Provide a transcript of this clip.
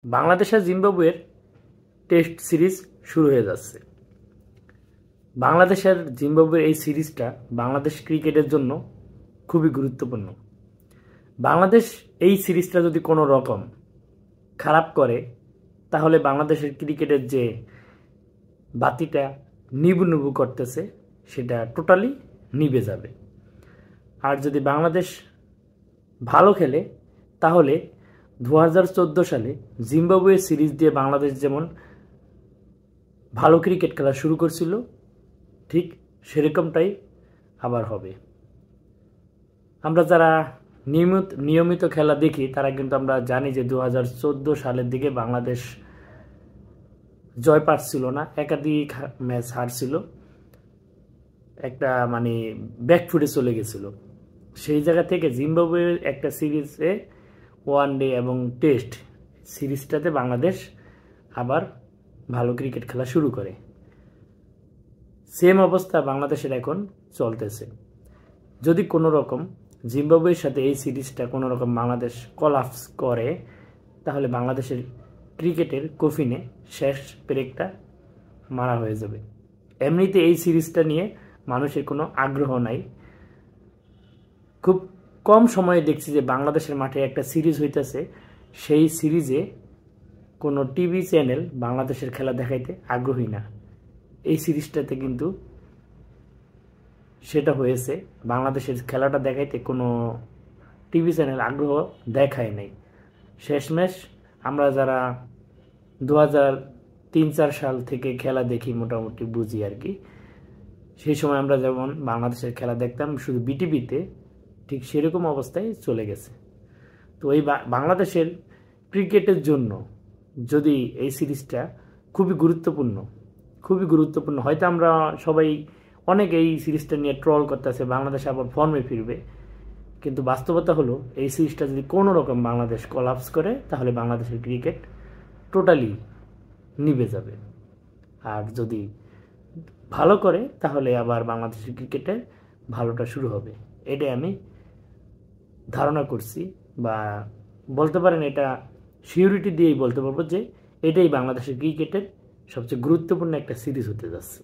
বাংলাদেশ আর জিম্বাবুয়ের test series শুরু হয়ে যাচ্ছে। বাংলাদেশ আর জিম্বাবুয়ের এই সিরিজটা বাংলাদেশ ক্রিকেটের জন্য খুবই গুরুত্বপূর্ণ। বাংলাদেশ এই সিরিজটা যদি কোনো রকম খারাপ করে তাহলে বাংলাদেশের ক্রিকেটের যে বাতিটা নিবু নিবু করতেছে সেটা টোটালি নিভে যাবে। আর যদি বাংলাদেশ ভালো খেলে তাহলে 2014 সালে জিম্বাবুয়ের সিরিজ দিয়ে বাংলাদেশ যেমন ভালো ক্রিকেট খেলা শুরু করছিল ঠিক সেরকমটাই আবার হবে। আমরা যারা নিয়মিত খেলা দেখি তারা কিন্তু আমরা জানি যে 2014 সালের দিকে বাংলাদেশ জয় পাচ্ছিল না, একাধিক ম্যাচ হারছিল, একটা ব্যাকফুটে চলে গেছিল। সেই জায়গা থেকে জিম্বাবুয়ের একটা সিরিজে ওয়ানডে এবং টেস্ট সিরিজটাতে বাংলাদেশ আবার ভালো ক্রিকেট খেলা শুরু করে। সেম অবস্থা বাংলাদেশের এখন চলতেছে। যদি কোনো রকম জিম্বাবুয়ের সাথে এই সিরিজটা কোনো রকম বাংলাদেশ কলাপস করে তাহলে বাংলাদেশের ক্রিকেটের কফিনে শেষ ব্রেকটা মারা হয়ে যাবে। এমনিতে এই সিরিজটা নিয়ে মানুষের কোনো আগ্রহ নাই। খুব কম সময়ে দেখছি যে বাংলাদেশের মাঠে একটা সিরিজ হইতেছে, সেই সিরিজে কোনো টিভি চ্যানেল বাংলাদেশের খেলা দেখাইতে আগ্রহী না। এই সিরিজটাতে কিন্তু সেটা হয়েছে, বাংলাদেশের খেলাটা দেখাইতে কোনো টিভি চ্যানেল আগ্রহ দেখায় নাই। শেষমেশ আমরা যারা 2003-4 সাল থেকে খেলা দেখি মোটামুটি বুঝি আর কি, সেই সময় আমরা যেমন বাংলাদেশের খেলা দেখতাম শুধু বিটিভিতে, ঠিক সেরকম অবস্থায় চলে গেছে। তো এই বাংলাদেশের ক্রিকেটের জন্য যদি এই সিরিজটা খুবই গুরুত্বপূর্ণ হয়তো আমরা সবাই অনেক এই সিরিজটা নিয়ে ট্রল করতেছে বাংলাদেশ আবার ফর্মে ফিরবে, কিন্তু বাস্তবতা হলো এই সিরিজটা যদি কোনো রকম বাংলাদেশ কলাপস করে তাহলে বাংলাদেশের ক্রিকেট টোটালি নিভে যাবে। আর যদি ভালো করে তাহলে আবার বাংলাদেশের ক্রিকেটে ভালোটা শুরু হবে। এটাই আমি ধারণা করছি, বা বলতে পারেন এটা সিউরিটি দিয়েই বলতে পারবো যে এটাই বাংলাদেশের ক্রিকেটের সবচেয়ে গুরুত্বপূর্ণ একটা সিরিজ হতে যাচ্ছে।